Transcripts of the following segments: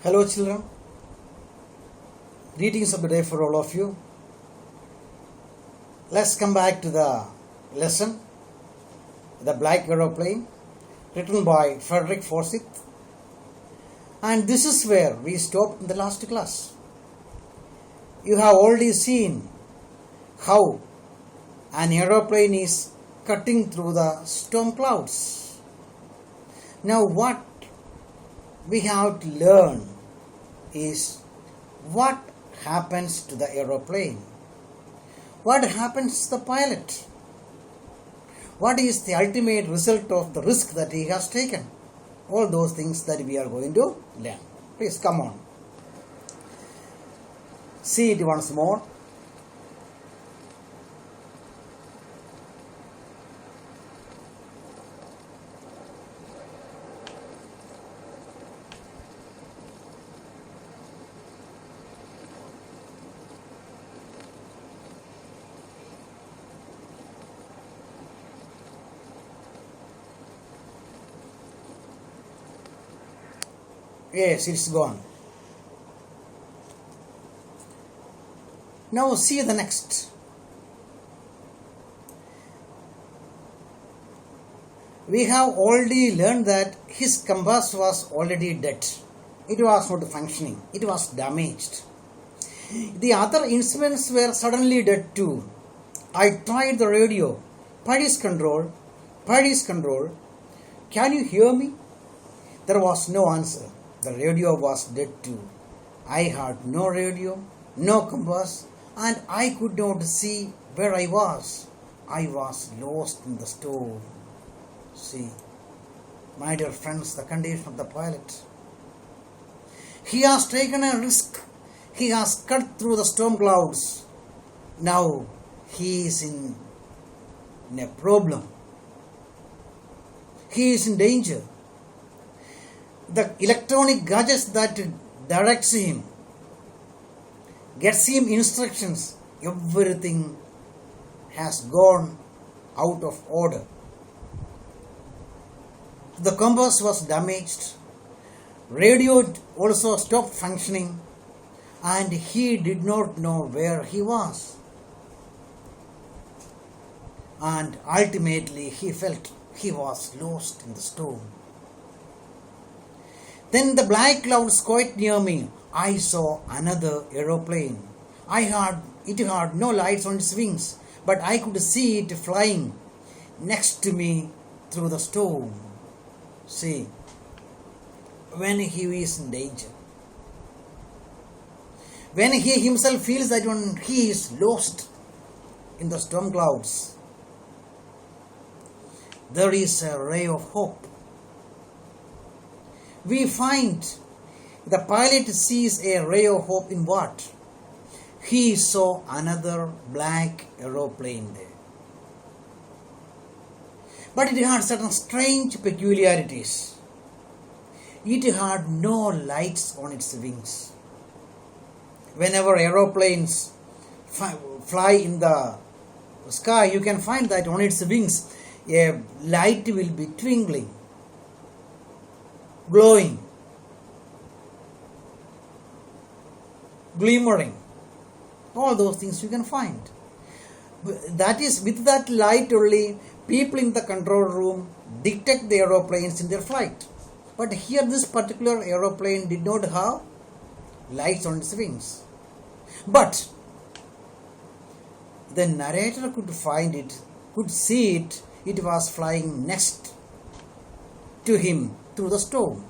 Hello children, greetings of the day for all of you. Let's come back to the lesson, The Black Aeroplane, written by Frederick Forsyth. And this is where we stopped in the last class. You have already seen how an aeroplane is cutting through the storm clouds. Now what we have to learn is what happens to the aeroplane. What happens to the pilot? What is the ultimate result of the risk that he has taken? All those things that we are going to learn. Please come on. See it once more. Yes, it's gone. Now see the next. We have already learned that his compass was already dead. It was not functioning. It was damaged. The other instruments were suddenly dead too. I tried the radio. Paris control. Can you hear me? There was no answer. The radio was dead too. I had no radio, no compass, and I could not see where I was. I was lost in the storm. See, my dear friends, the condition of the pilot. He has taken a risk. He has cut through the storm clouds. Now he is in a problem. He is in danger. The electronic gadgets that directs him, gets him instructions, everything has gone out of order. The compass was damaged, radio also stopped functioning, and he did not know where he was. And ultimately he felt he was lost in the storm. Then the black clouds quite near me. I saw another aeroplane. It had no lights on its wings, but I could see it flying next to me through the storm. See, when he is in danger, when he himself feels that when he is lost in the storm clouds, there is a ray of hope. We find the pilot sees a ray of hope in what? He saw another black aeroplane there. But it had certain strange peculiarities. It had no lights on its wings. Whenever aeroplanes fly in the sky, you can find that on its wings a light will be twinkling, glowing, glimmering. All those things you can find. That is, with that light only, people in the control room detect the aeroplanes in their flight. But here this particular aeroplane did not have lights on its wings. But the narrator could find it, could see it, it was flying next to him through the storm.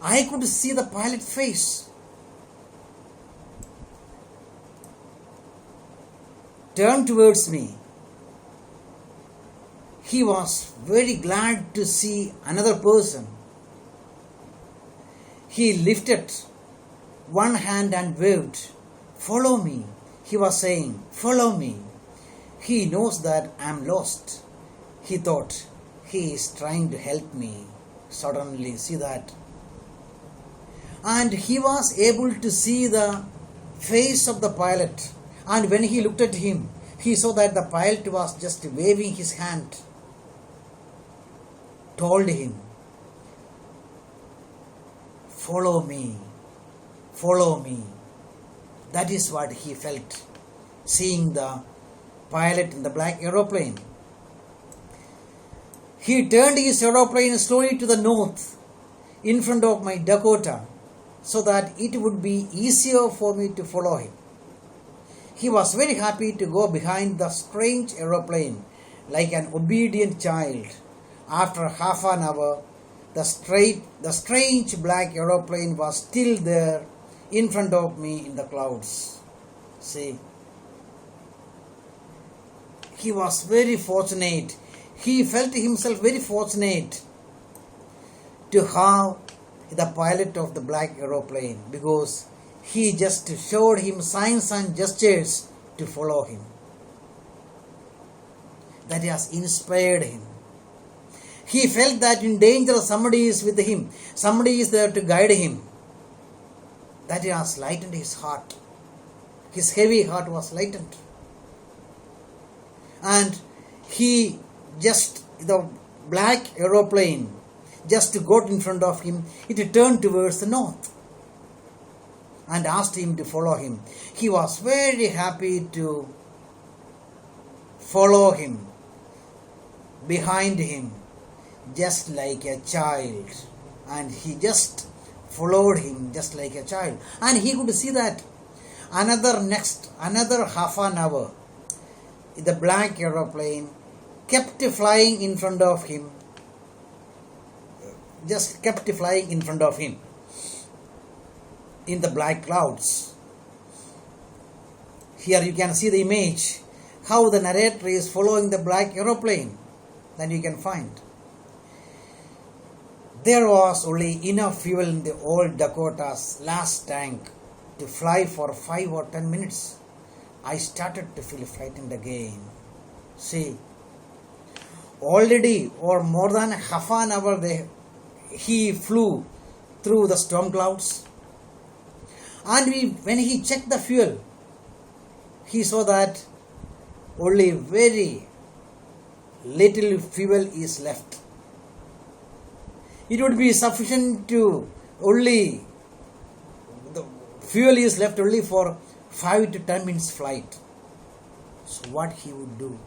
I could see the pilot's face. Turned towards me. He was very glad to see another person. He lifted one hand and waved. Follow me. He was saying, follow me. He knows that I am lost. He thought, he is trying to help me. Suddenly, see that. And he was able to see the face of the pilot. And when he looked at him, he saw that the pilot was just waving his hand. told him, "Follow me, follow me." That is what he felt, seeing the pilot in the black aeroplane. He turned his aeroplane slowly to the north in front of my Dakota so that it would be easier for me to follow him. He was very happy to go behind the strange aeroplane like an obedient child. After half an hour, the strange black aeroplane was still there in front of me in the clouds. See, he was very fortunate. He felt himself very fortunate to have the pilot of the black aeroplane, because he just showed him signs and gestures to follow him. That has inspired him. He felt that in danger somebody is with him, somebody is there to guide him. That has lightened his heart. His heavy heart was lightened. And he the black aeroplane just got in front of him. It turned towards the north and asked him to follow him. He was very happy to follow him, behind him, just like a child. And he just followed him just like a child. And he could see that another half an hour, the black aeroplane kept flying in front of him, just kept flying in front of him in the black clouds. Here you can see the image, how the narrator is following the black aeroplane. Then you can find. There was only enough fuel in the old Dakota's last tank to fly for 5 or 10 minutes. I started to feel frightened again. See, already or more than half an hour he flew through the storm clouds. And when he checked the fuel, he saw that only very little fuel is left. It would be sufficient to the fuel is left only for 5 to 10 minutes flight. So what he would do?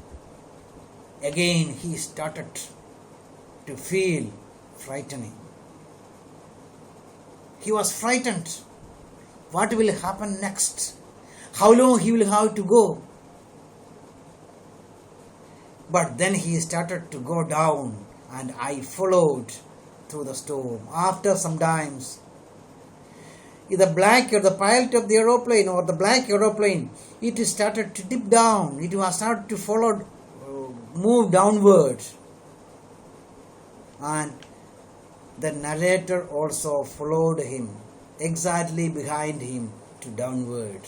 Again he started to feel frightening. He was frightened. What will happen next? How long he will have to go? But then he started to go down, and I followed through the storm. After some times, the pilot of the aeroplane or the black aeroplane, it started to dip down. It was started to move downward. And the narrator also followed him, exactly behind him, to downward.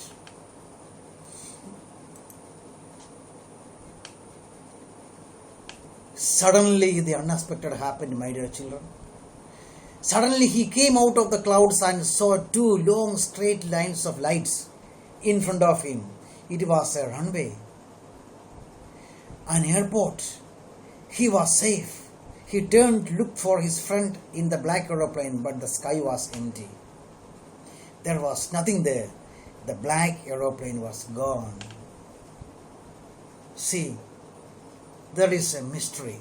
Suddenly the unexpected happened, my dear children. Suddenly he came out of the clouds and saw 2 long straight lines of lights in front of him. It was a runway, an airport. He was safe. He turned to look for his friend in the black aeroplane, but the sky was empty. There was nothing there. The black aeroplane was gone. See, there is a mystery.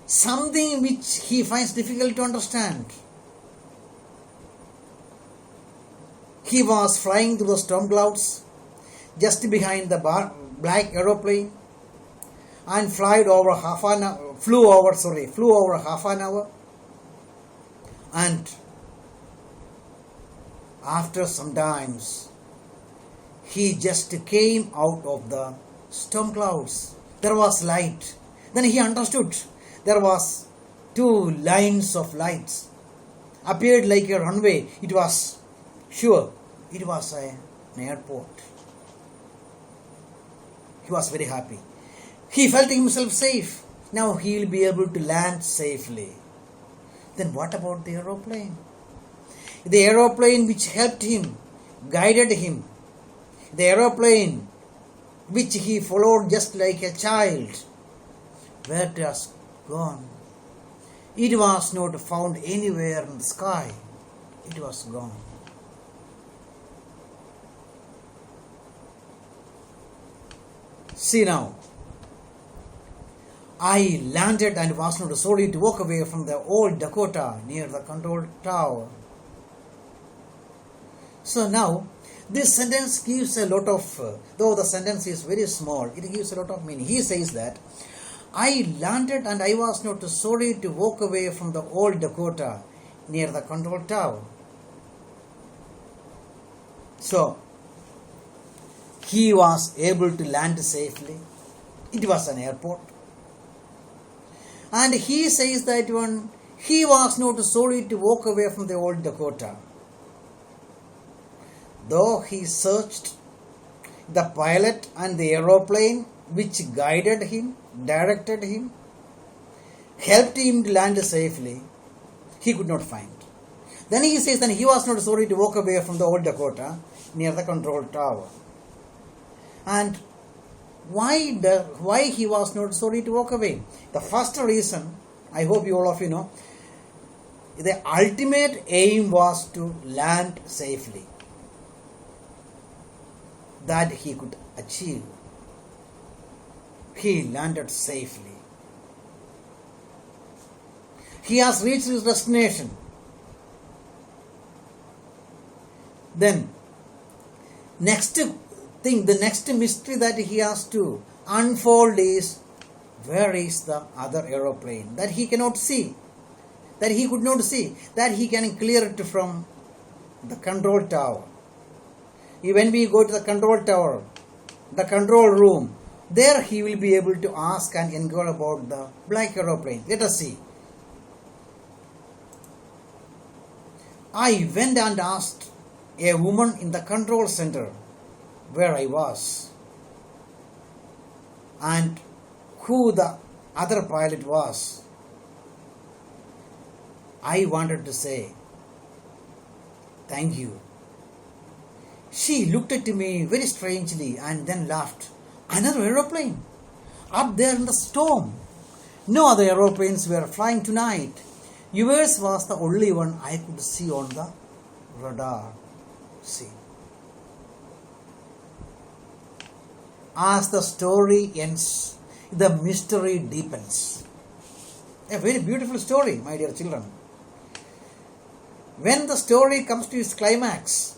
Something which he finds difficult to understand. He was flying through the storm clouds just behind the black aeroplane and flew over half an hour. And after some times, he just came out of the storm clouds. There was light. Then he understood. There was 2 lines of lights. Appeared like a runway. It was sure. It was an airport. He was very happy. He felt himself safe. Now he will be able to land safely. Then what about the aeroplane? The aeroplane which helped him, guided him. The aeroplane which he followed just like a child. where it has gone. It was not found anywhere in the sky. It was gone. See now, I landed and was not sorry to walk away from the old Dakota near the control tower. So now, this sentence gives a lot of, though the sentence is very small, it gives a lot of meaning. He says that, I landed and I was not sorry to walk away from the old Dakota near the control tower. So, he was able to land safely. It was an airport. And he says that he was not sorry to walk away from the old Dakota. Though he searched the pilot and the aeroplane which guided him, directed him, helped him to land safely, he could not find. Then he says that he was not sorry to walk away from the old Dakota near the control tower. And why he was not sorry to walk away? The first reason, I hope you all of you know, the ultimate aim was to land safely. That he could achieve. He landed safely. He has reached his destination. Then, next thing, the next mystery that he has to unfold is, where is the other aeroplane that he cannot see, that he could not see, that he can clear it from the control tower. When we go to the control tower, the control room, there he will be able to ask and inquire about the black aeroplane. Let us see. I went and asked a woman in the control center where I was and who the other pilot was. I wanted to say, thank you. She looked at me very strangely and then laughed. Another aeroplane? Up there in the storm. No other aeroplanes were flying tonight. Yours was the only one I could see on the radar. See. As the story ends, the mystery deepens. A very beautiful story, my dear children. When the story comes to its climax,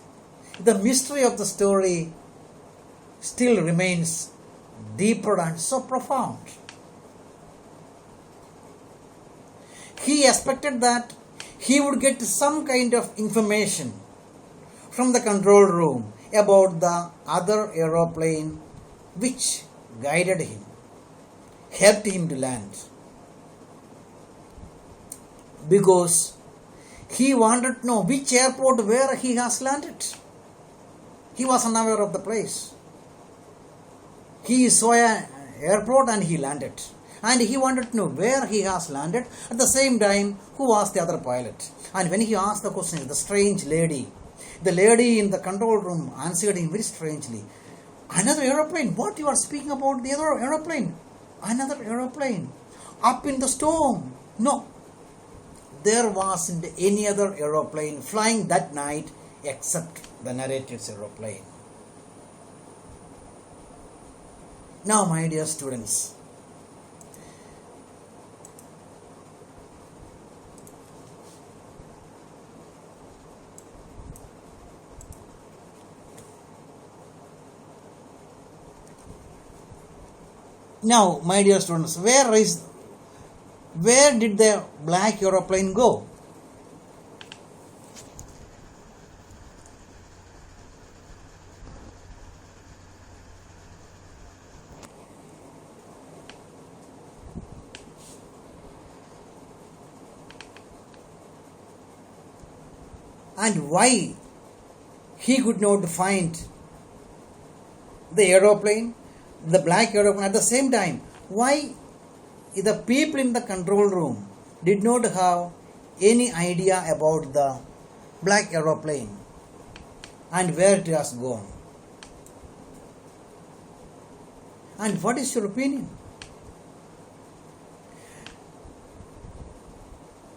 the mystery of the story still remains deeper and so profound. He expected that he would get some kind of information from the control room about the other aeroplane which guided him, helped him to land. Because he wanted to know which airport where he has landed. He was unaware of the place. He saw an airport and he landed. And he wanted to know where he has landed. At the same time, who was the other pilot? And when he asked the question, the strange lady, the lady in the control room answered him very strangely. Another aeroplane? What you are speaking about? The other aeroplane? Another aeroplane? Up in the storm? No. There wasn't any other aeroplane flying that night except the narrator's aeroplane. Now, my dear students, where did the black aeroplane go? And why he could not find the aeroplane, the black aeroplane at the same time? Why the people in the control room did not have any idea about the black aeroplane and where it has gone? And what is your opinion?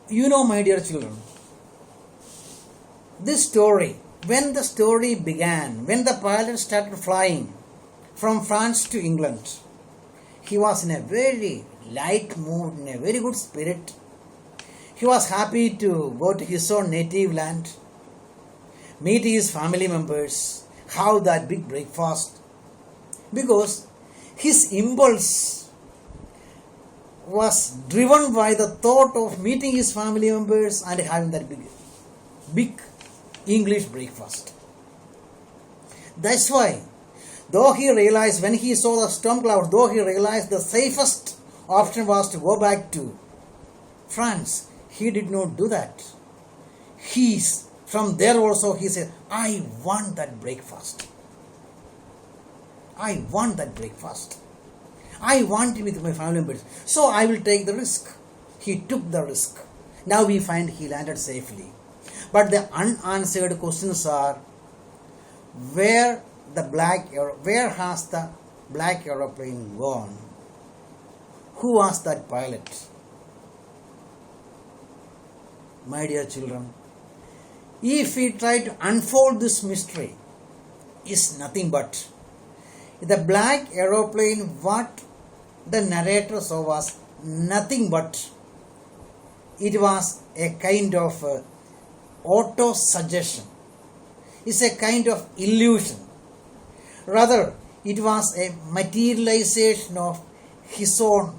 You know, my dear children, this story, when the story began, when the pilot started flying from France to England, he was in a very light mood, in a very good spirit. He was happy to go to his own native land, meet his family members, have that big breakfast, because his impulse was driven by the thought of meeting his family members and having that big English breakfast. That's why, though he realized when he saw the storm cloud, though he realized the safest option was to go back to France, he did not do that. From there also he said, I want that breakfast. I want that breakfast. I want it with my family members. So I will take the risk. He took the risk. Now we find he landed safely. But the unanswered questions are, where has the black aeroplane gone? Who was that pilot? My dear children, if we try to unfold this mystery, is nothing but the black aeroplane, what the narrator saw was nothing but it was a kind of auto-suggestion. It's a kind of illusion. Rather, it was a materialization of his own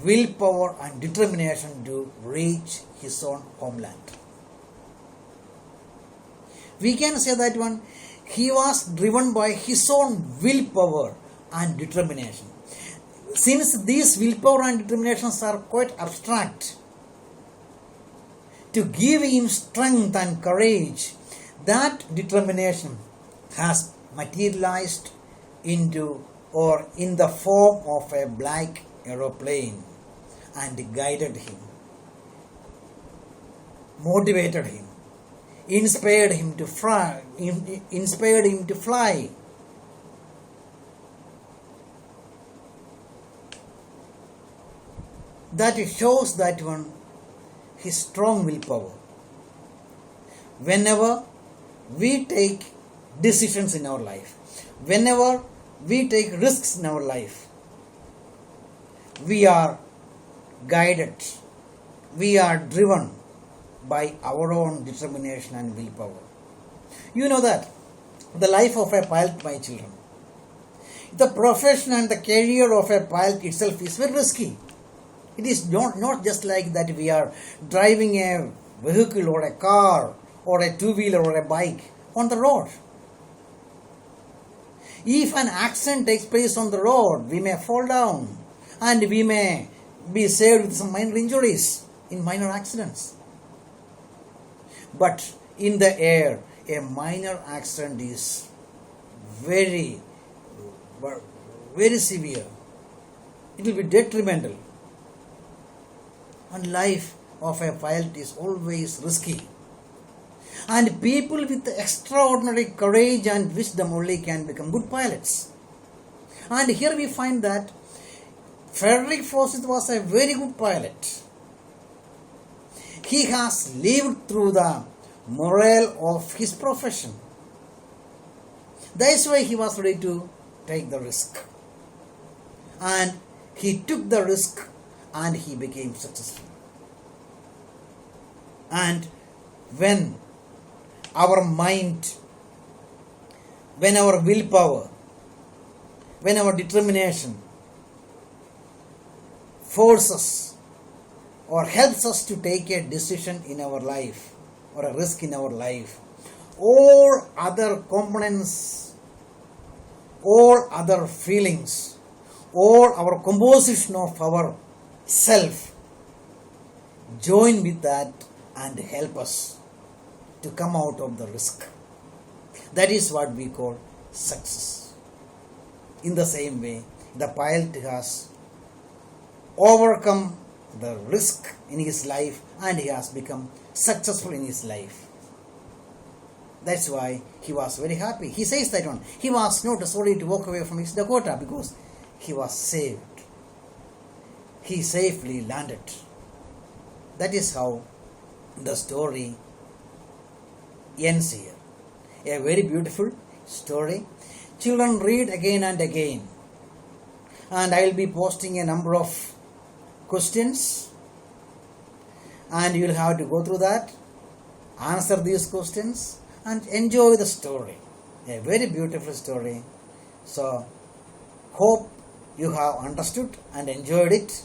willpower and determination to reach his own homeland. We can say that one, he was driven by his own willpower and determination. Since these willpower and determinations are quite abstract, to give him strength and courage, that determination has materialized into or in the form of a black aeroplane and guided him, motivated him, inspired him to fly. That shows that one, his strong willpower. Whenever we take decisions in our life, whenever we take risks in our life, we are guided, we are driven by our own determination and willpower. You know that the life of a pilot, my children, the profession and the career of a pilot itself is very risky. It is not just like that we are driving a vehicle or a car or a two-wheeler or a bike on the road. If an accident takes place on the road, we may fall down and we may be saved with some minor injuries in minor accidents. But in the air, a minor accident is very, very severe. It will be detrimental. And life of a pilot is always risky. And people with extraordinary courage and wisdom only can become good pilots. And here we find that Frederick Forsyth was a very good pilot. He has lived through the morale of his profession. That's why he was ready to take the risk. And he took the risk and he became successful. And when our mind, when our willpower, when our determination forces or helps us to take a decision in our life or a risk in our life, all other components, all other feelings, all our composition of our self join with that and help us to come out of the risk. That is what we call success. In the same way, the pilot has overcome the risk in his life and he has become successful in his life. That's why he was very happy. He says that one. He was not sorry to walk away from his Dakota because he was saved. He safely landed. That is how the story ends here. A very beautiful story. Children, read again and again. And I will be posting a number of questions, and you will have to go through that, answer these questions, and enjoy the story. A very beautiful story. So, hope you have understood and enjoyed it.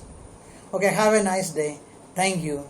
Okay, have a nice day. Thank you.